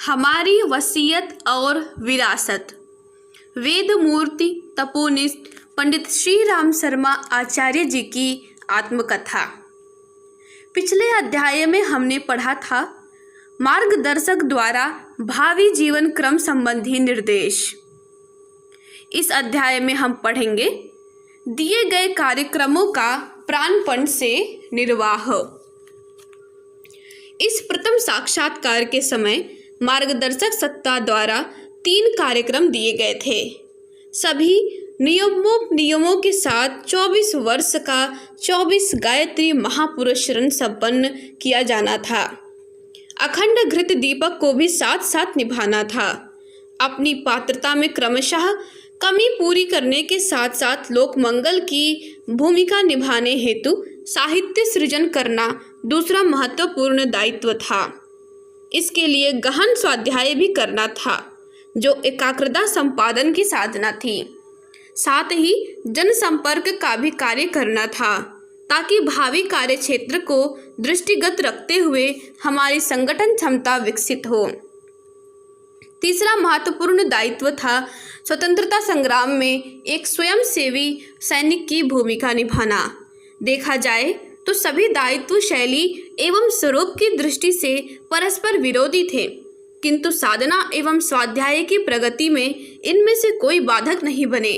हमारी वसीयत और विरासत। वेद मूर्ति तपोनिष्ठ पंडित श्री राम शर्मा आचार्य जी की आत्मकथा। पिछले अध्याय में हमने पढ़ा था मार्गदर्शक द्वारा भावी जीवन क्रम संबंधी निर्देश। इस अध्याय में हम पढ़ेंगे दिए गए कार्यक्रमों का प्राणपण से निर्वाह। इस प्रथम साक्षात्कार के समय मार्गदर्शक सत्ता द्वारा 3 कार्यक्रम दिए गए थे। सभी नियमों के साथ 24 वर्ष का 24 गायत्री महापुरुष ऋण संपन्न किया जाना था। अखंड घृत दीपक को भी साथ साथ निभाना था। अपनी पात्रता में क्रमशः कमी पूरी करने के साथ साथ लोक मंगल की भूमिका निभाने हेतु साहित्य सृजन करना दूसरा महत्वपूर्ण दायित्व था। इसके लिए गहन स्वाध्याय भी करना था, जो एकाग्रता संपादन की साधना थी। साथ ही जनसंपर्क का भी कार्य करना था, ताकि भावी कार्य क्षेत्र को दृष्टिगत रखते हुए हमारी संगठन क्षमता विकसित हो। तीसरा महत्वपूर्ण दायित्व था स्वतंत्रता संग्राम में एक स्वयंसेवी सैनिक की भूमिका निभाना। देखा जाए तो सभी दायित्व शैली एवं स्वरूप की दृष्टि से परस्पर विरोधी थे, किंतु साधना एवं स्वाध्याय की प्रगति में इनमें से कोई बाधक नहीं बने।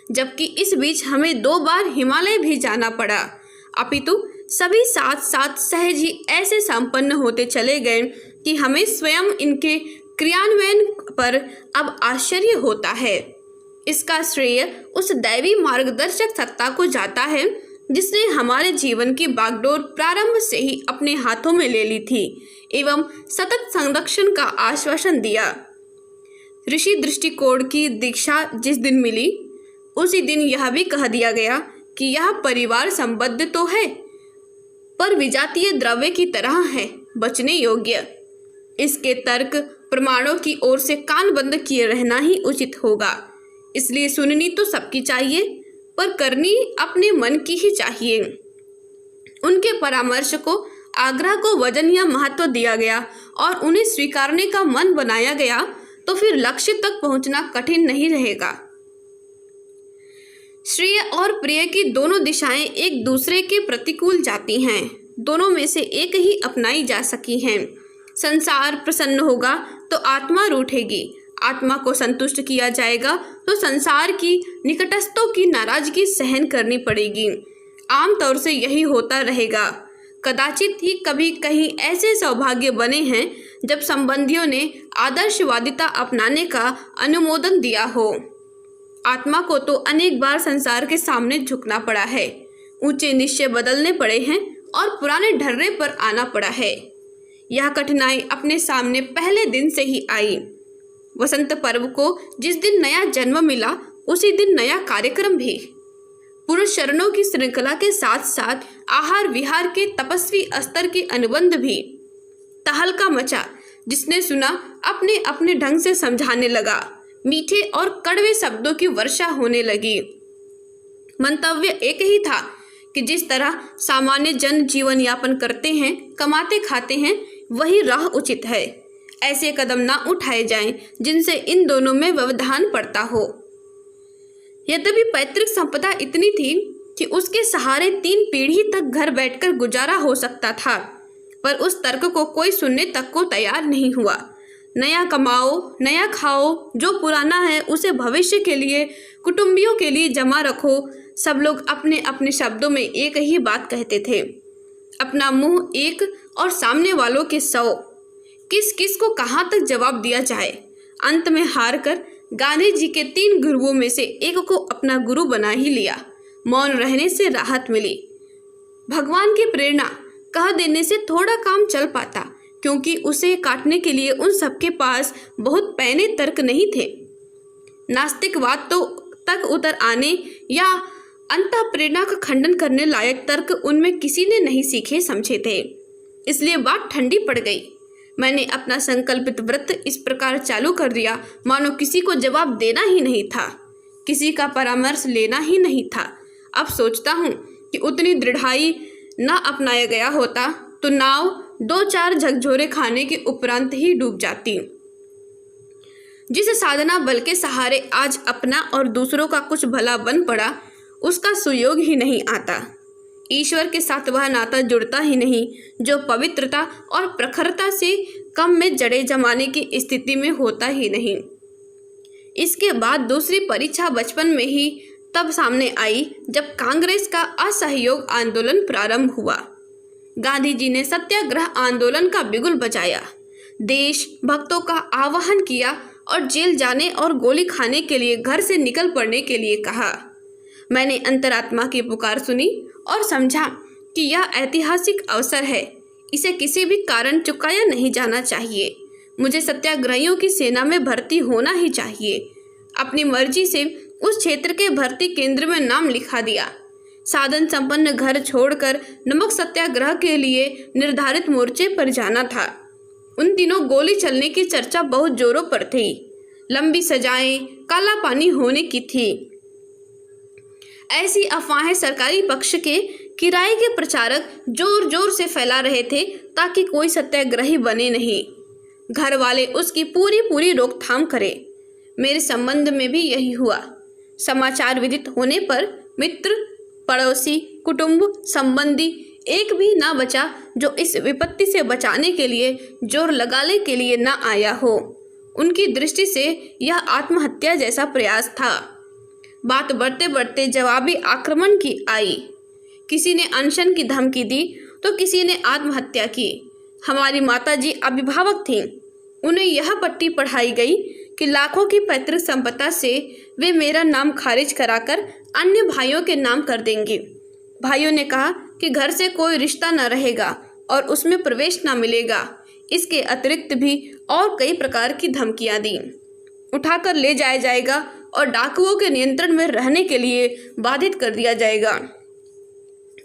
जबकि इस बीच हमें 2 बार हिमालय भी जाना पड़ा, अपितु सभी साथ साथ सहज ही ऐसे संपन्न होते चले गए कि हमें स्वयं इनके क्रियान्वयन पर अब आश्चर्य होता है। इसका श्रेय उस दैवी मार्गदर्शक सत्ता को जाता है जिसने हमारे जीवन की बागडोर प्रारंभ से ही अपने हाथों में ले ली थी एवं सतत संरक्षण का आश्वासन दिया। ऋषि दृष्टिकोण की दीक्षा जिस दिन मिली, उसी दिन यह भी कह दिया गया कि यह परिवार संबद्ध तो है, पर विजातीय द्रव्य की तरह है, बचने योग्य। इसके तर्क प्रमाणों की ओर से कान बंद किए रहना ही उचित होगा। इसलिए सुननी तो सबकी चाहिए, पर करनी अपने मन की ही चाहिए। उनके परामर्श को, आग्रह को वजन या महत्व दिया गया और उन्हें स्वीकारने का मन बनाया गया, तो फिर लक्ष्य तक पहुंचना कठिन नहीं रहेगा। श्रेय और प्रिय की दोनों दिशाएं एक दूसरे के प्रतिकूल जाती हैं। दोनों में से एक ही अपनाई जा सकी हैं। संसार प्रसन्न होगा तो आत्मा रूठेगी, आत्मा को संतुष्ट किया जाएगा तो संसार की निकटस्थों की नाराजगी सहन करनी पड़ेगी। आमतौर से यही होता रहेगा। कदाचित ही कभी कहीं ऐसे सौभाग्य बने हैं जब संबंधियों ने आदर्शवादिता अपनाने का अनुमोदन दिया हो। आत्मा को तो अनेक बार संसार के सामने झुकना पड़ा है, ऊंचे निश्चय बदलने पड़े हैं और पुराने ढर्रे पर आना पड़ा है। यह कठिनाई अपने सामने पहले दिन से ही आई। वसंत पर्व को जिस दिन नया जन्म मिला, उसी दिन नया कार्यक्रम भी। पुरुष चरणों की श्रृंखला के साथ साथ आहार विहार के तपस्वी स्तर के अनुबंध भी। तहलका मचा, जिसने सुना अपने अपने ढंग से समझाने लगा। मीठे और कड़वे शब्दों की वर्षा होने लगी। मंतव्य एक ही था कि जिस तरह सामान्य जन जीवन यापन करते हैं, कमाते खाते हैं, वही राह उचित है। ऐसे कदम ना उठाए जाएं जिनसे इन दोनों में व्यवधान पड़ता हो। यद्यपि पैतृक संपदा इतनी थी कि उसके सहारे 3 पीढ़ी तक घर बैठकर गुजारा हो सकता था, पर उस तर्क को कोई सुनने तक को तैयार नहीं हुआ। नया कमाओ, नया खाओ, जो पुराना है उसे भविष्य के लिए, कुटुंबियों के लिए जमा रखो। सब लोग अपने अपने शब्दों में एक ही बात कहते थे। अपना मुंह एक और सामने वालों के 100। किस किस को कहाँ तक जवाब दिया जाए। अंत में हार कर गांधी जी के 3 गुरुओं में से एक को अपना गुरु बना ही लिया। मौन रहने से राहत मिली। भगवान की प्रेरणा कह देने से थोड़ा काम चल पाता, क्योंकि उसे काटने के लिए उन सबके पास बहुत पैने तर्क नहीं थे। नास्तिकवाद तो तक उतर आने या अंतः प्रेरणा का खंडन करने लायक तर्क उनमें किसी ने नहीं सीखे समझे थे। इसलिए बात ठंडी पड़ गई। मैंने अपना संकल्पित व्रत इस प्रकार चालू कर दिया मानो किसी को जवाब देना ही नहीं था, किसी का परामर्श लेना ही नहीं था। अब सोचता हूँ कि उतनी दृढ़ाई न अपनाया गया होता तो नाव 2-4 झकझोरे खाने के उपरांत ही डूब जाती। जिस साधना बल के सहारे आज अपना और दूसरों का कुछ भला बन पड़ा, उसका सुयोग ही नहीं आता। ईश्वर के साथ वह नाता जुड़ता ही नहीं जो पवित्रता और प्रखरता से कम में जड़े जमाने की स्थिति में होता ही नहीं। इसके बाद दूसरी परीक्षा बचपन में ही तब सामने आई जब कांग्रेस का असहयोग आंदोलन प्रारंभ हुआ। गांधी जी ने सत्याग्रह आंदोलन का बिगुल बजाया, देश भक्तों का आह्वान किया और जेल जाने और गोली खाने के लिए घर से निकल पड़ने के लिए कहा। मैंने अंतरात्मा की पुकार सुनी और समझा कि यह ऐतिहासिक अवसर है, इसे किसी भी कारण चुकाया नहीं जाना चाहिए। मुझे सत्याग्रहियों की सेना में भर्ती होना ही चाहिए। अपनी मर्जी से उस क्षेत्र के भर्ती केंद्र में नाम लिखा दिया। साधन संपन्न घर छोड़कर नमक सत्याग्रह के लिए निर्धारित मोर्चे पर जाना था। उन दिनों गोली चलने की चर्चा बहुत जोरों पर थी। लंबी सजाएं, काला पानी होने की थी। ऐसी अफवाहें सरकारी पक्ष के किराए के प्रचारक जोर जोर से फैला रहे थे ताकि कोई सत्याग्रही बने नहीं, घर वाले उसकी पूरी रोकथाम करें। मेरे संबंध में भी यही हुआ। समाचार विदित होने पर मित्र, पड़ोसी, कुटुंब, संबंधी एक भी ना बचा जो इस विपत्ति से बचाने के लिए जोर लगाने के लिए ना आया हो। उनकी दृष्टि से यह आत्महत्या जैसा प्रयास था। बात बढ़ते बढ़ते जवाबी आक्रमण की आई। किसी ने अनशन की धमकी दी तो किसी ने आत्महत्या की। हमारी माताजी अभिभावक थीं। उन्हें यह पट्टी पढ़ाई गई कि लाखों की पैतृक संपदा से वे मेरा नाम खारिज कराकर अन्य भाइयों के नाम कर देंगे। भाइयों ने कहा कि घर से कोई रिश्ता न रहेगा और उसमें प्रवेश न मिलेगा। इसके अतिरिक्त भी और कई प्रकार की धमकियां दी। उठाकर ले जाया जाएगा और डाकुओं के नियंत्रण में रहने के लिए बाधित कर दिया जाएगा।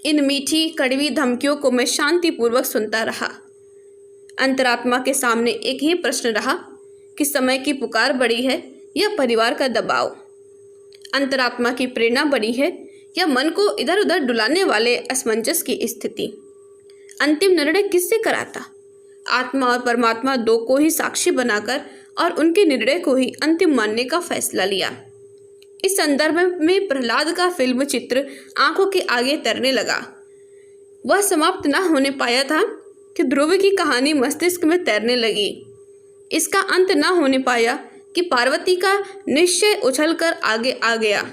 इन मीठी कड़वी धमकियों को मैं शांतिपूर्वक सुनता रहा। अंतरात्मा के सामने एक ही प्रश्न रहा कि समय की पुकार बड़ी है या परिवार का दबाव। अंतरात्मा की प्रेरणा बड़ी है या मन को इधर उधर डुलाने वाले असमंजस की स्थिति। अंतिम निर्णय किससे कराता? आत्मा और परमात्मा दो को ही साक्षी बनाकर और उनके निर्णय को ही अंतिम मानने का फैसला लिया। इस संदर्भ में प्रहलाद का फिल्म चित्र आंखों के आगे तैरने लगा। वह समाप्त न होने पाया था कि ध्रुव की कहानी मस्तिष्क में तैरने लगी। इसका अंत न होने पाया कि पार्वती का निश्चय उछलकर आगे आ गया।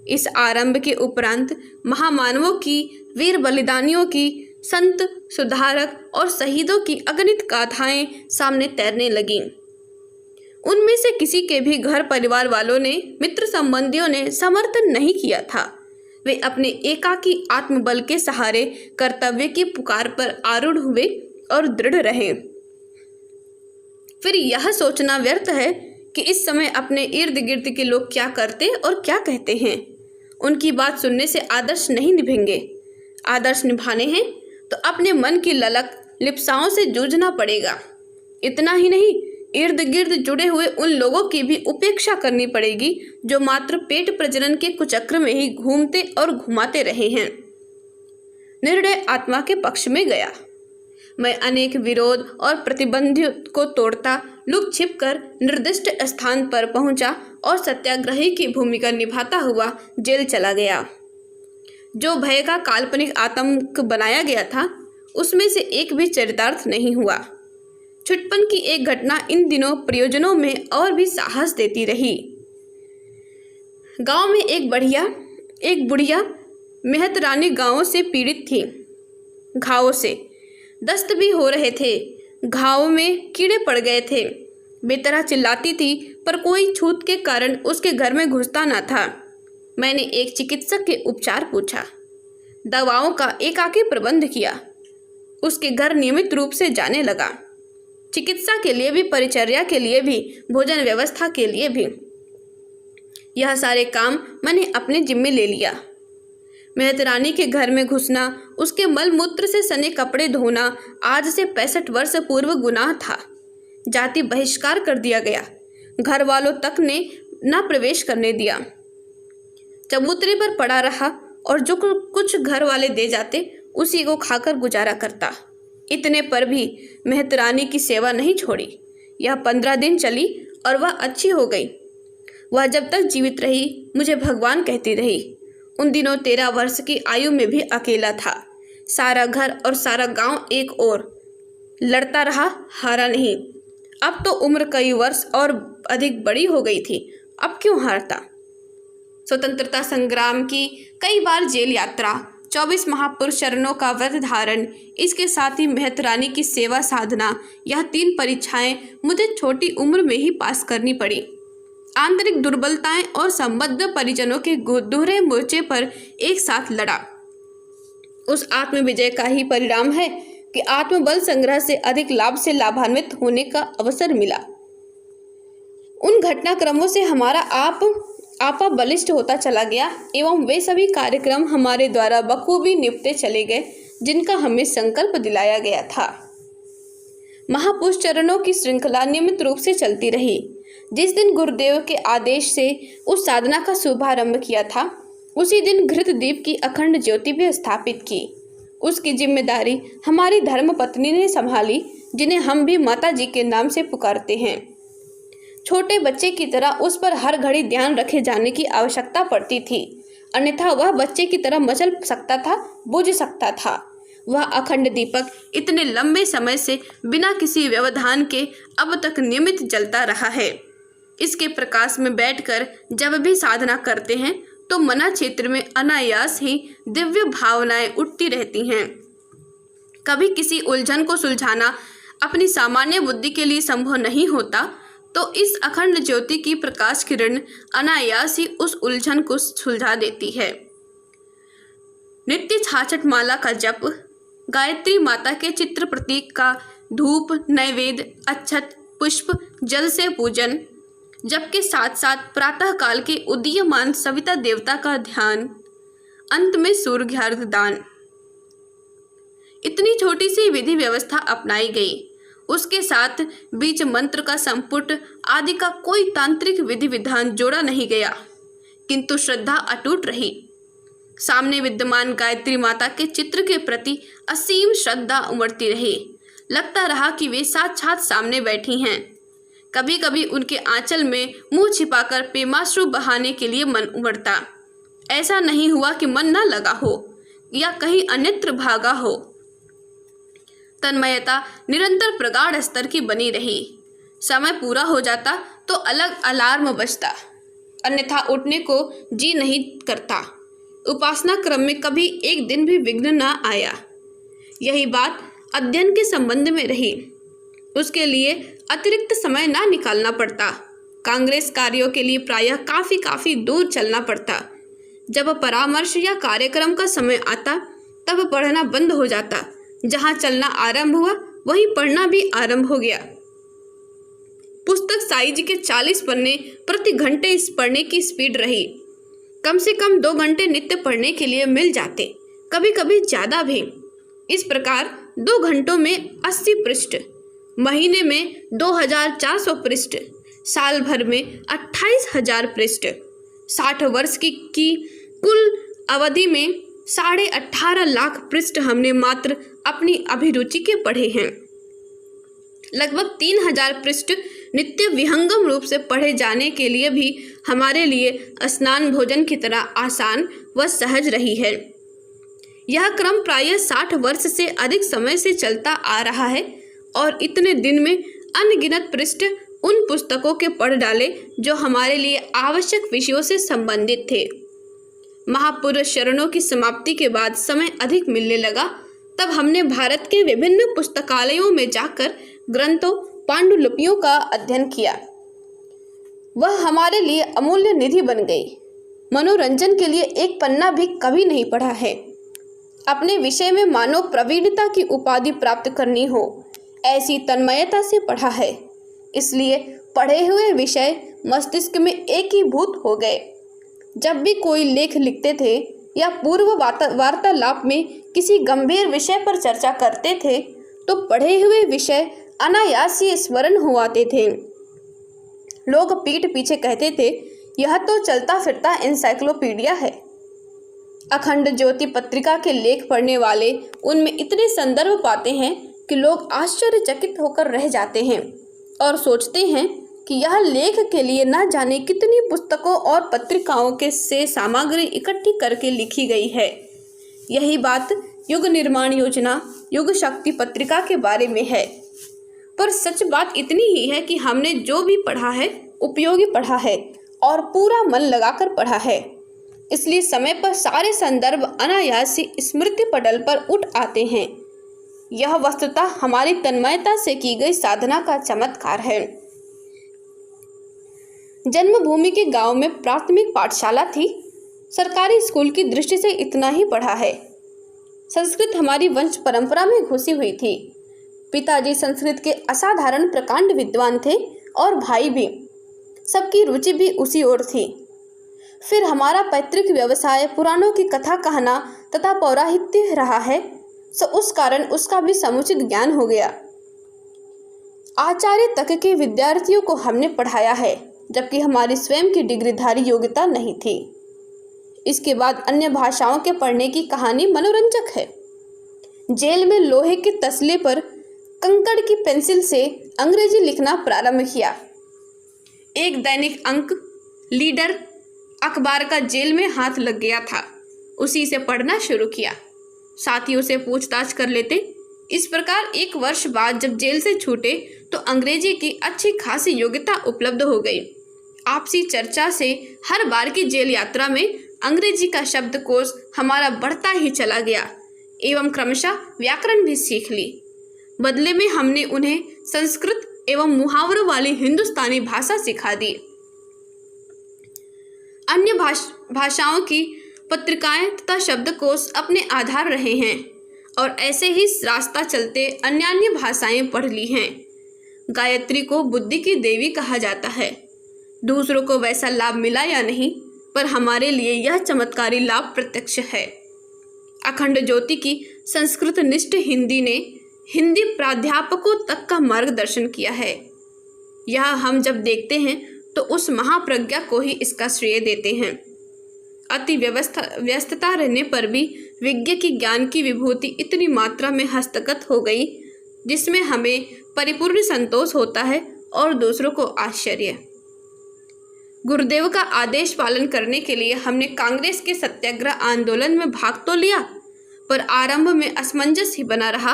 इस आरंभ के उपरांत महामानवों की, वीर बलिदानियों की, संत, सुधारक और शहीदों की अगणित गाथाएं सामने तैरने लगीं। उनमें से किसी के भी घर परिवार वालों ने, मित्र संबंधियों ने समर्थन नहीं किया था। वे अपने एकाकी आत्मबल के सहारे कर्तव्य की पुकार पर आरूढ़ हुए और दृढ़ रहे। फिर यह सोचना व्यर्थ है कि इस समय अपने इर्द गिर्द के लोग क्या करते और क्या कहते हैं। उनकी बात सुनने से आदर्श नहीं निभेंगे। आदर्श निभाने हैं तो अपने मन की ललक लिप्साओं से जूझना पड़ेगा। इतना ही नहीं, इर्द गिर्द जुड़े हुए उन लोगों की भी उपेक्षा करनी पड़ेगी जो मात्र पेट प्रजनन के कुचक्र में ही घूमते और घुमाते रहे हैं। निर्णय आत्मा के पक्ष में गया। मैं अनेक विरोध और प्रतिबंधियों को तोड़ता लुक छिप कर निर्दिष्ट स्थान पर पहुंचा और सत्याग्रही की भूमिका निभाता हुआ जेल चला गया। जो भय का काल्पनिक आतंक बनाया गया था उसमें से एक भी चरितार्थ नहीं हुआ। छुटपन की एक घटना इन दिनों प्रयोजनों में और भी साहस देती रही। गांव में एक बुढ़िया मेहत रानी गांवों से पीड़ित थी। घावों से दस्त भी हो रहे थे। घावों में कीड़े पड़ गए थे। बेतरह चिल्लाती थी पर कोई छूत के कारण उसके घर में घुसता न था। मैंने एक चिकित्सक के उपचार पूछा, दवाओं का एकाकी प्रबंध किया। उसके घर नियमित रूप से जाने लगा। चिकित्सा के लिए भी, परिचर्या के लिए भी, भोजन व्यवस्था के लिए भी। यह सारे काम मैंने अपने जिम्मे ले लिया। मेहत रानी के घर में घुसना, उसके मल मूत्र से सने कपड़े धोना आज से 65 वर्ष पूर्व गुनाह था। जाति बहिष्कार कर दिया गया। घर वालों तक ने न प्रवेश करने दिया। चबूतरे पर पड़ा रहा और जो कुछ घर वाले दे जाते उसी को खाकर गुजारा करता। इतने पर भी मेहत रानी की सेवा नहीं छोड़ी। यह 15 दिन चली और वह अच्छी हो गई। वह जब तक जीवित रही मुझे भगवान कहती रही। उन दिनों 13 वर्ष की आयु में भी अकेला था। सारा घर और सारा गांव एक ओर लड़ता रहा, हारा नहीं। अब तो उम्र कई वर्ष और अधिक बड़ी हो गई थी, अब क्यों हारता। स्वतंत्रता संग्राम की कई बार जेल यात्रा, 24 महापुरुष चरणों का व्रत धारण, इसके साथ ही महतरानी की सेवा साधना, यह 3 परीक्षाएं मुझे छोटी उम्र में ही पास करनी पड़ी। आंतरिक दुर्बलताएं और संबद्ध परिजनों के दोहरे मोर्चे पर एक साथ लड़ा। उस आत्म विजय का ही परिणाम है कि आत्मबल संग्रह से अधिक लाभ से लाभान्वित होने का अवसर मिला। उन घटनाक्रमों से हमारा आपा बलिष्ठ होता चला गया एवं वे सभी कार्यक्रम हमारे द्वारा बखूबी निपटे चले गए जिनका हमें संकल्प दिलाया गया था। महापुरुष चरणों की श्रृंखला नियमित रूप से चलती रही। जिस दिन गुरुदेव के आदेश से उस साधना का शुभारंभ किया था, उसी दिन घृत दीप की अखंड ज्योति भी स्थापित की। उसकी जिम्मेदारी हमारी धर्मपत्नी ने संभाली, जिन्हें हम भी माता जी के नाम से पुकारते हैं। छोटे बच्चे की तरह उस पर हर घड़ी ध्यान रखे जाने की आवश्यकता पड़ती थी, अन्यथा वह बच्चे की तरह मचल सकता था, बुझ सकता था। वह अखंड दीपक इतने लंबे समय से बिना किसी व्यवधान के अब तक नियमित जलता रहा है। इसके प्रकाश में बैठकर जब भी साधना करते हैं तो मना क्षेत्र में अनायास ही दिव्य भावनाएं उठती रहती हैं। कभी किसी उलझन को सुलझाना अपनी सामान्य बुद्धि के लिए संभव नहीं होता, तो इस अखंड ज्योति की प्रकाश किरण अनायास ही उस उलझन को सुलझा देती है। नित्य 66 माला का जप, गायत्री माता के चित्र प्रतीक का धूप, नैवेद्य, अक्षत, पुष्प, जल से पूजन, जप के साथ साथ प्रातः काल के उदीयमान सविता देवता का ध्यान, अंत में सूर्यार्घ्य दान। इतनी छोटी सी विधि व्यवस्था अपनाई गई। उसके साथ बीच मंत्र का संपुट आदि का कोई तांत्रिक विधि विधान जोड़ा नहीं गया, किंतु श्रद्धा अटूट रही। सामने विद्यमान गायत्री माता के चित्र के प्रति असीम श्रद्धा उमड़ती रही। लगता रहा कि वे साक्षात सामने बैठी हैं। कभी कभी उनके आंचल में मुंह छिपाकर प्रेमाश्रु बहाने के लिए मन उमड़ता। ऐसा नहीं हुआ कि मन न लगा हो या कहीं अन्यत्र भागा हो। तन्मयता निरंतर प्रगाढ़ स्तर की बनी रही। समय पूरा हो जाता तो अलग अलार्म बजता, अन्यथा उठने को जी नहीं करता। उपासना क्रम में कभी एक दिन भी विघ्न न आया। यही बात अध्ययन के संबंध में रही। उसके लिए अतिरिक्त समय ना निकालना पड़ता। कांग्रेस कार्यों के लिए प्रायः काफी दूर चलना पड़ता। जब परामर्श या कार्यक्रम का समय आता तब पढ़ना बंद हो जाता। जहाँ चलना आरंभ हुआ वहीं पढ़ना भी आरंभ हो गया। पुस्तक साइज के 40 पन्ने प्रति घंटे इस पढ़ने की स्पीड रही। कम से कम 2 घंटे नित्य पढ़ने के लिए मिल जाते, कभी कभी ज़्यादा भी। इस प्रकार 2 घंटों में 80 पृष्ठ, महीने में 2400 पृष्ठ, साल भर में 28,000 पृष्ठ, 60 वर्ष की कुल अवधि में 18.5 लाख पृष्ठ हमने मात्र अपनी अभिरुचि के पढ़े हैं। लगभग 3000 पृष्ठ नित्य विहंगम रूप से पढ़े जाने के लिए भी हमारे लिए स्नान भोजन की तरह आसान व सहज रही है। यह क्रम प्रायः 60 वर्ष से अधिक समय से चलता आ रहा है और इतने दिन में अनगिनत पृष्ठ उन पुस्तकों के पढ़ डाले जो हमारे लिए आवश्यक विषयों से संबंधित थे। महापुरुष चरणों की समाप्ति के बाद समय अधिक मिलने लगा, तब हमने भारत के विभिन्न पुस्तकालयों में जाकर ग्रंथों, पांडुलिपियों का अध्ययन किया। वह हमारे लिए अमूल्य निधि बन गई। मनोरंजन के लिए एक पन्ना भी कभी नहीं पढ़ा है। अपने विषय में मानो प्रवीणता की उपाधि प्राप्त करनी हो, ऐसी तन्मयता से पढ़ा है। इसलिए पढ़े हुए विषय मस्तिष्क में एक ही भूत हो गए। जब भी कोई लेख लिखते थे या पूर्व वार्तालाप में किसी गंभीर विषय पर चर्चा करते थे तो पढ़े हुए विषय अनायास ही स्मरण हो आते थे। लोग पीठ पीछे कहते थे, यह तो चलता फिरता एनसाइक्लोपीडिया है। अखंड ज्योति पत्रिका के लेख पढ़ने वाले उनमें इतने संदर्भ पाते हैं कि लोग आश्चर्यचकित होकर रह जाते हैं और सोचते हैं कि यह लेख के लिए न जाने कितनी पुस्तकों और पत्रिकाओं के से सामग्री इकट्ठी करके लिखी गई है। यही बात युग निर्माण योजना युग शक्ति पत्रिका के बारे में है। पर सच बात इतनी ही है कि हमने जो भी पढ़ा है उपयोगी पढ़ा है और पूरा मन लगाकर पढ़ा है, इसलिए समय पर सारे संदर्भ अनायास ही स्मृति पटल पर उठ आते हैं। यह वस्तुतः हमारी तन्मयता से की गई साधना का चमत्कार है। जन्मभूमि के गांव में प्राथमिक पाठशाला थी। सरकारी स्कूल की दृष्टि से इतना ही पढ़ा है। संस्कृत हमारी वंश परंपरा में घुसी हुई थी। पिताजी संस्कृत के असाधारण प्रकांड विद्वान थे और भाई भी। सबकी रुचि भी उसी ओर थी। फिर हमारा पैतृक व्यवसाय पुराणों की कथा कहना तथा पौराहित्य रहा है, सो उस कारण उसका भी समुचित ज्ञान हो गया। आचार्य तक के विद्यार्थियों को हमने पढ़ाया है, जबकि हमारी स्वयं की डिग्रीधारी योग्यता नहीं थी। इसके बाद अन्य भाषाओं के पढ़ने की कहानी मनोरंजक है। जेल में लोहे के तसले पर कंकड़ की पेंसिल से अंग्रेजी लिखना प्रारंभ किया। एक दैनिक अंक लीडर अखबार का जेल में हाथ लग गया था, उसी से पढ़ना शुरू किया। साथियों से पूछताछ कर लेते। इस प्रकार 1 वर्ष बाद जब जेल से छूटे तो अंग्रेजी की अच्छी खासी योग्यता उपलब्ध हो गई। आपसी चर्चा से हर बार की जेल यात्रा में अंग्रेजी का शब्दकोश हमारा बढ़ता ही चला गया एवं क्रमशः व्याकरण भी सीख ली। बदले में हमने उन्हें संस्कृत एवं मुहावरों वाली हिंदुस्तानी भाषा सिखा दी। अन्य भाषाओं की पत्रिकाएं तथा शब्दकोश अपने आधार रहे हैं और ऐसे ही रास्ता चलते अन्य भाषाएं पढ़ ली हैं। गायत्री को बुद्धि की देवी कहा जाता है। दूसरों को वैसा लाभ मिला या नहीं, पर हमारे लिए यह चमत्कारी लाभ प्रत्यक्ष है। अखंड ज्योति की संस्कृत निष्ठ हिंदी ने हिंदी प्राध्यापकों तक का मार्गदर्शन किया है। यह हम जब देखते हैं तो उस महाप्रज्ञा को ही इसका श्रेय देते हैं। अति व्यस्तता रहने पर भी विज्ञ की ज्ञान की विभूति इतनी मात्रा में हस्तगत हो गई, जिसमें हमें परिपूर्ण संतोष होता है और दूसरों को आश्चर्य। गुरुदेव का आदेश पालन करने के लिए हमने कांग्रेस के सत्याग्रह आंदोलन में भाग तो लिया, पर आरंभ में असमंजस ही बना रहा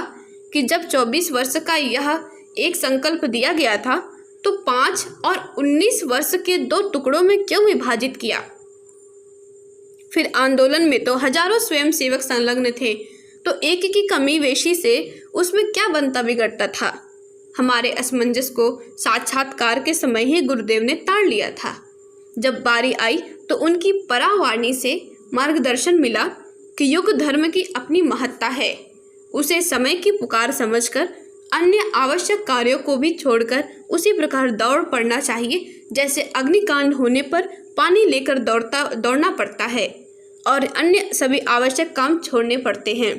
कि जब 24 वर्ष का यह एक संकल्प दिया गया था तो 5 और 19 वर्ष के 2 टुकड़ों में क्यों विभाजित किया। फिर आंदोलन में तो हजारों स्वयंसेवक संलग्न थे, तो एक की कमी वेशी से उसमें क्या बनता बिगड़ता था। हमारे असमंजस को साक्षात्कार के समय ही गुरुदेव ने ताड़ लिया था। जब बारी आई तो उनकी परावाणी से मार्गदर्शन मिला कि युग धर्म की अपनी महत्ता है। उसे समय की पुकार समझकर अन्य आवश्यक कार्यों को भी छोड़कर उसी प्रकार दौड़ पड़ना चाहिए, जैसे अग्निकांड होने पर पानी लेकर दौड़ना पड़ता है और अन्य सभी आवश्यक काम छोड़ने पड़ते हैं।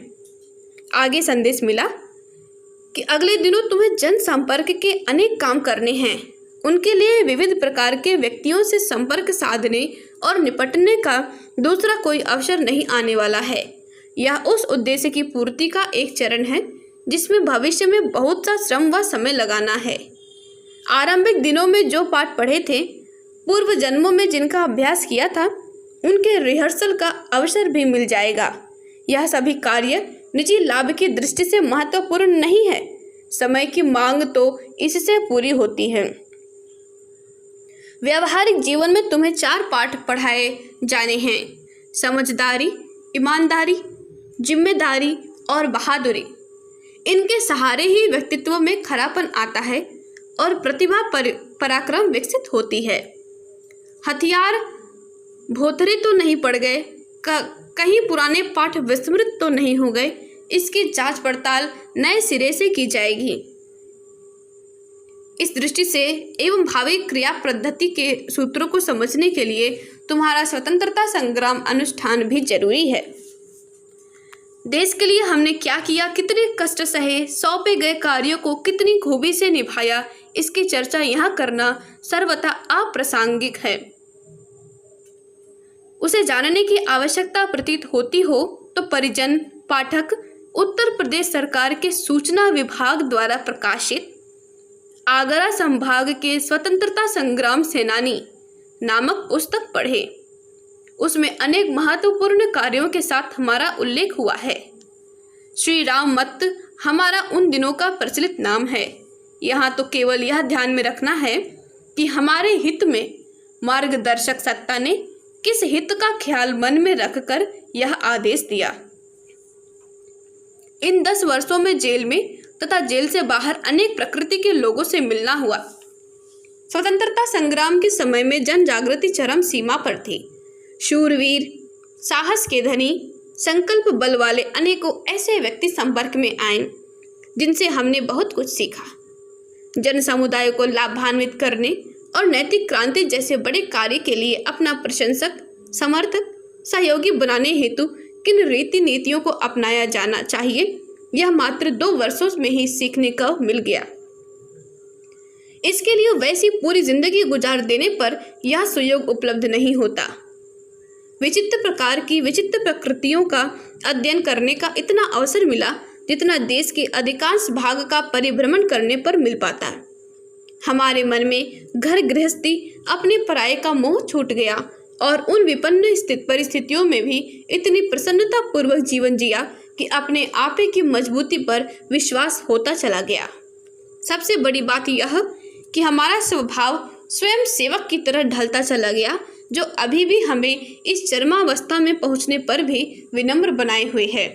आगे संदेश मिला कि अगले दिनों तुम्हें जन संपर्क के अनेक काम करने हैं। उनके लिए विविध प्रकार के व्यक्तियों से संपर्क साधने और निपटने का दूसरा कोई अवसर नहीं आने वाला है। यह उस उद्देश्य की पूर्ति का एक चरण है जिसमें भविष्य में बहुत सा श्रम व समय लगाना है। आरंभिक दिनों में जो पाठ पढ़े थे, पूर्व जन्मों में जिनका अभ्यास किया था, उनके रिहर्सल का अवसर भी मिल जाएगा। यह सभी कार्य निजी लाभ की दृष्टि से महत्वपूर्ण नहीं है। समय की मांग तो इससे पूरी होती है। व्यवहारिक जीवन में तुम्हें 4 पाठ पढ़ाए जाने हैं: समझदारी, ईमानदारी, जिम्मेदारी और बहादुरी। इनके सहारे ही व्यक्तित्व में खरापन आता है और प्रतिभा पराक्रम विकसित होती है। हथियार भोथरे तो नहीं पड़ गए, कहीं पुराने पाठ विस्मृत तो नहीं हो गए, इसकी जांच पड़ताल नए सिरे से की जाएगी। इस दृष्टि से एवं भावी क्रिया पद्धति के सूत्रों को समझने के लिए तुम्हारा स्वतंत्रता संग्राम अनुष्ठान भी जरूरी है। देश के लिए हमने क्या किया, कितने कष्ट सहे, सौंपे गए कार्यों को कितनी खूबी से निभाया, इसकी चर्चा यहाँ करना सर्वथा अप्रासंगिक है। उसे जानने की आवश्यकता प्रतीत होती हो तो परिजन पाठक उत्तर प्रदेश सरकार के सूचना विभाग द्वारा प्रकाशित आगरा संभाग के स्वतंत्रता संग्राम सेनानी नामक पुस्तक पढ़े। उसमें अनेक महत्वपूर्ण कार्यों के साथ हमारा उल्लेख हुआ है। श्री राम मत हमारा उन दिनों का प्रचलित नाम है। यहाँ तो केवल यह ध्यान में रखना है कि हमारे हित में मार्गदर्शक सत्ता ने किस हित का ख्याल मन में रखकर यह आदेश दिया। इन 10 वर्षों में जेल में तथा जेल से बाहर अनेक प्रकृति के लोगों से मिलना हुआ। स्वतंत्रता संग्राम के समय में जन जागृति चरम सीमा पर थी। शूरवीर, साहस के धनी, संकल्प बल वाले अनेकों ऐसे व्यक्ति संपर्क में आए जिनसे हमने बहुत कुछ सीखा। जन समुदाय को लाभान्वित करने और नैतिक क्रांति जैसे बड़े कार्य के लिए अपना प्रशंसक, समर्थक, सहयोगी बनाने हेतु किन रीति नीतियों को अपनाया जाना चाहिए, यह मात्र 2 वर्षों में ही सीखने को मिल गया। इसके लिए वैसी पूरी जिंदगी गुजार देने पर यह सुयोग उपलब्ध नहीं होता। विचित्र प्रकार की विचित्र प्रकृतियों का अध्ययन करने का इतना अवसर मिला जितना देश के अधिकांश भाग का परिभ्रमण करने पर मिल पाता। हमारे मन में घर गृहस्थी अपने पराये का मोह छूट गया और उन विपन्न परिस्थितियों में भी इतनी प्रसन्नता पूर्वक जीवन जिया कि अपने आपे की मजबूती पर विश्वास होता चला गया। सबसे बड़ी बात यह कि हमारा स्वभाव स्वयं सेवक की तरह ढलता चला गया, जो अभी भी हमें इस चरमावस्था में पहुंचने पर भी विनम्र बनाए हुए है।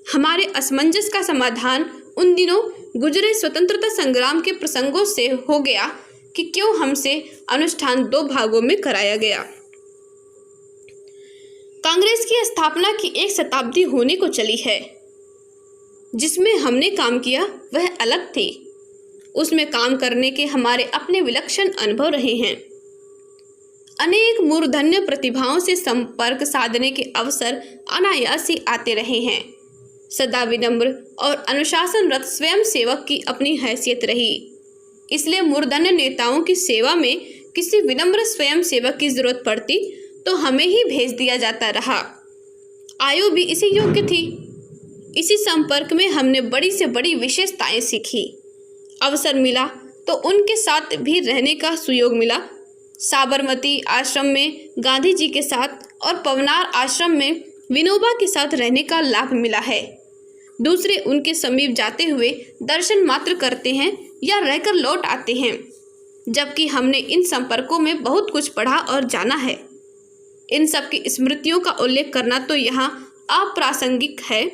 हमारे असमंजस का समाधान उन दिनों गुजरे स्वतंत्रता संग्राम के प्रसंगों से हो गया कि क्यों हमसे अनुष्ठान 2 भागों में कराया गया। कांग्रेस की स्थापना की 1 शताब्दी होने को चली है। जिसमें हमने काम किया वह अलग थी। उसमें काम करने के हमारे अपने विलक्षण अनुभव रहे हैं। अनेक मूर्धन्य प्रतिभाओं से संपर्क साधने के अवसर अनायास ही आते रहे हैं। सदा विनम्र और अनुशासनरत स्वयं सेवक की अपनी हैसियत रही, इसलिए मूर्धन्य नेताओं की सेवा में किसी विनम्र स्वयं सेवक की जरूरत पड़ती तो हमें ही भेज दिया जाता रहा। आयु भी इसी योग्य थी। इसी संपर्क में हमने बड़ी से बड़ी विशेषताएं सीखी। अवसर मिला तो उनके साथ भी रहने का सुयोग मिला। साबरमती आश्रम में गांधी जी के साथ और पवनार आश्रम में विनोबा के साथ रहने का लाभ मिला है। दूसरे उनके समीप जाते हुए दर्शन मात्र करते हैं या रहकर लौट आते हैं, जबकि हमने इन संपर्कों में बहुत कुछ पढ़ा और जाना है। इन सब की स्मृतियों का उल्लेख करना तो यहाँ अप्रासंगिक है,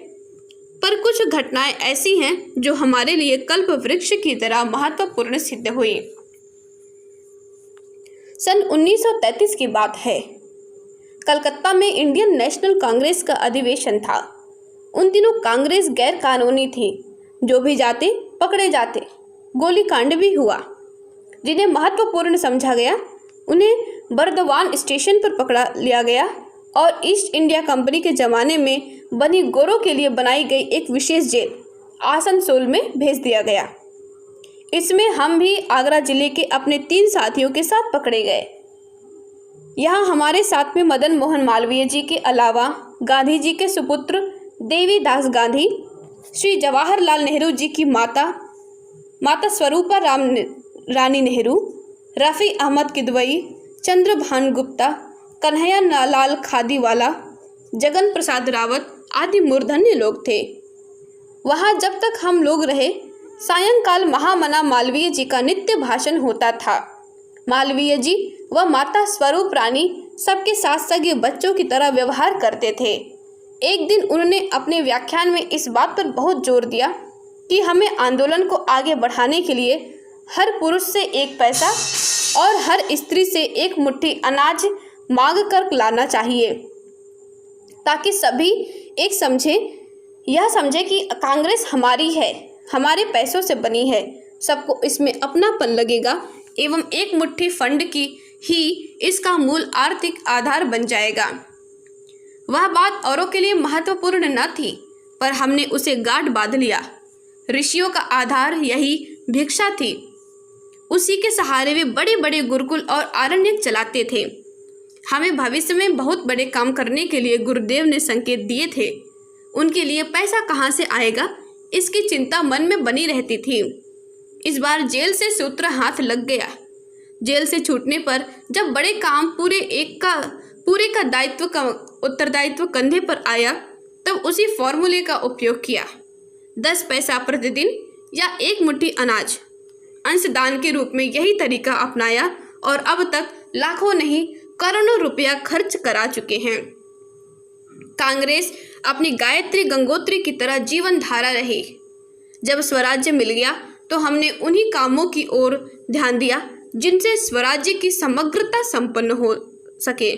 पर कुछ घटनाएं ऐसी हैं जो हमारे लिए कल्प वृक्ष की तरह महत्वपूर्ण सिद्ध हुई। सन 1933 की बात है। कलकत्ता में इंडियन नेशनल कांग्रेस का अधिवेशन था। उन दिनों कांग्रेस गैर कानूनी थी। जो भी जाते पकड़े जाते। गोलीकांड भी हुआ। जिन्हें महत्वपूर्ण समझा गया उन्हें बर्दवान स्टेशन पर पकड़ा लिया गया और ईस्ट इंडिया कंपनी के ज़माने में बनी गोरों के लिए बनाई गई एक विशेष जेल आसनसोल में भेज दिया गया। इसमें हम भी आगरा जिले के अपने 3 साथियों के साथ पकड़े गए। यहाँ हमारे साथ में मदन मोहन मालवीय जी के अलावा गांधी जी के सुपुत्र देवीदास गांधी, श्री जवाहरलाल नेहरू जी की माता स्वरूपा रानी नेहरू, रफ़ी अहमद किदवई, चंद्रभान गुप्ता, कन्हैया लाल खादीवाला, जगन प्रसाद रावत आदि मूर्धन्य लोग थे। वहाँ जब तक हम लोग रहे, सायंकाल महामना मालवीय जी का नित्य भाषण होता था। मालवीय जी व माता स्वरूप रानी सबके साथ सगे बच्चों की तरह व्यवहार करते थे। एक दिन उन्होंने अपने व्याख्यान में इस बात पर बहुत जोर दिया कि हमें आंदोलन को आगे बढ़ाने के लिए हर पुरुष से 1 पैसा और हर स्त्री से 1 मुट्ठी अनाज मांग कर लाना चाहिए, ताकि सभी यह समझे कि कांग्रेस हमारी है, हमारे पैसों से बनी है, सबको इसमें अपनापन लगेगा एवं 1 मुट्ठी फंड की ही इसका मूल आर्थिक आधार बन जाएगा। वह बात औरों के लिए महत्वपूर्ण न थी, पर हमने उसे गांठ बांध लिया। ऋषियों का आधार यही भिक्षा थी। उसी के सहारे वे बड़े बड़े गुरुकुल और आरण्यक चलाते थे। हमें भविष्य में बहुत बड़े काम करने के लिए गुरुदेव ने संकेत दिए थे। उनके लिए पैसा कहाँ से आएगा, इसकी चिंता मन में बनी रहती थी। इस बार जेल से सूत्र हाथ लग गया। जेल से छूटने पर जब बड़े काम पूरे का उत्तरदायित्व कंधे पर आया, तब उसी फॉर्मूले का उपयोग किया। 10 पैसा प्रतिदिन या 1 मुट्ठी अनाज अंशदान के रूप में यही तरीका अपनाया और अब तक लाखों नहीं करोड़ों रुपया खर्च करा चुके हैं। कांग्रेस अपनी गायत्री गंगोत्री की तरह जीवन धारा रही। जब स्वराज्य मिल गया तो हमने उन्हीं कामों की ओर ध्यान दिया जिनसे स्वराज्य की समग्रता संपन्न हो सके।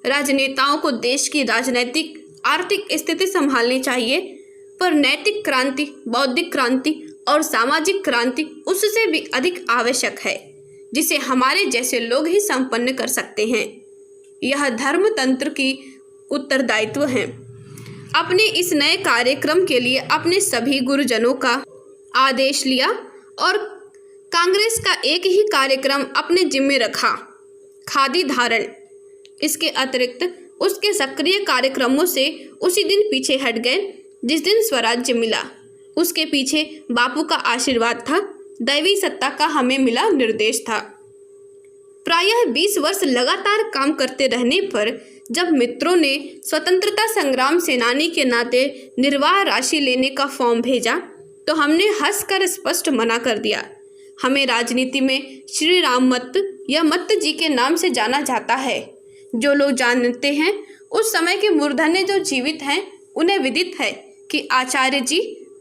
राजनेताओं को देश की राजनैतिक आर्थिक स्थिति संभालनी चाहिए, पर नैतिक क्रांति, बौद्धिक क्रांति और सामाजिक क्रांति उससे भी अधिक आवश्यक है, जिसे हमारे जैसे लोग ही संपन्न कर सकते हैं। यह धर्मतंत्र की उत्तरदायित्व है। अपने इस नए कार्यक्रम के लिए अपने सभी गुरुजनों का आदेश लिया और कांग्रेस का एक ही कार्यक्रम अपने जिम्मे रखा, खादी धारण। इसके अतिरिक्त उसके सक्रिय कार्यक्रमों से उसी दिन पीछे हट गए जिस दिन स्वराज्य मिला। उसके पीछे बापू का आशीर्वाद था, दैवी सत्ता का हमें मिला निर्देश था। प्रायः 20 वर्ष लगातार काम करते रहने पर जब मित्रों ने स्वतंत्रता संग्राम सेनानी के नाते निर्वाह राशि लेने का फॉर्म भेजा तो हमने हंसकर स्पष्ट मना कर दिया। हमें राजनीति में श्री राम मत्त या मत्त जी के नाम से जाना जाता है। जो लोग जानते हैं, उस समय के मूर्धन्य जो जीवित हैं, उन्हें विदित है कि आचार्य जी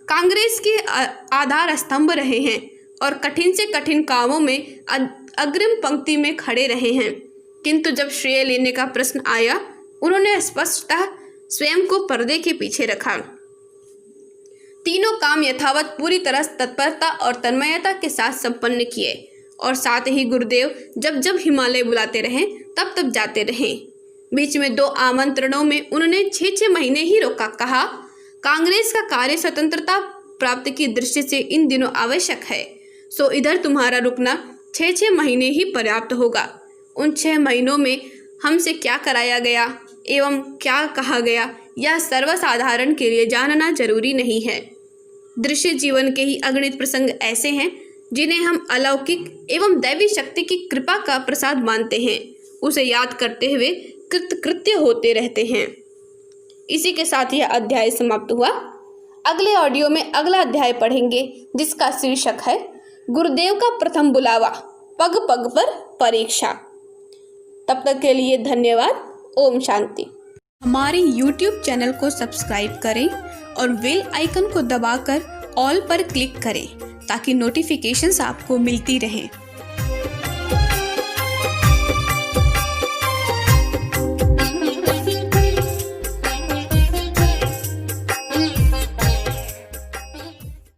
कांग्रेस के आधार स्तंभ रहे हैं और कठिन से कठिन कामों में अग्रिम पंक्ति में खड़े रहे हैं। किंतु जब श्रेय लेने का प्रश्न आया, उन्होंने स्पष्टतः स्वयं को पर्दे के पीछे रखा। तीनों काम यथावत पूरी तरह तत्परता और तन्मयता के साथ संपन्न किए और साथ ही गुरुदेव जब जब हिमालय बुलाते रहे तब तब जाते रहे। बीच में 2 आमंत्रणों में उन्होंने 6-6 महीने ही रोका। कहा, कांग्रेस का कार्य स्वतंत्रता प्राप्ति की दृष्टि से इन दिनों आवश्यक है, सो इधर तुम्हारा रुकना 6-6 महीने ही पर्याप्त होगा। उन 6 महीनों में हमसे क्या कराया गया एवं क्या कहा गया, यह सर्वसाधारण के लिए जानना जरूरी नहीं है। दृश्य जीवन के ही अगणित प्रसंग ऐसे हैं जिन्हें हम अलौकिक एवं दैवी शक्ति की कृपा का प्रसाद मानते हैं। उसे याद करते हुए कृतकृत्य होते रहते हैं। इसी के साथ यह अध्याय समाप्त हुआ। अगले ऑडियो में अगला अध्याय पढ़ेंगे जिसका शीर्षक है गुरुदेव का प्रथम बुलावा, पग पग पर परीक्षा। तब तक के लिए धन्यवाद। ओम शांति। हमारे YouTube चैनल को सब्सक्राइब करें और बेल आइकन को दबाकर ऑल पर क्लिक करें ताकि नोटिफिकेशंस आपको मिलती रहें।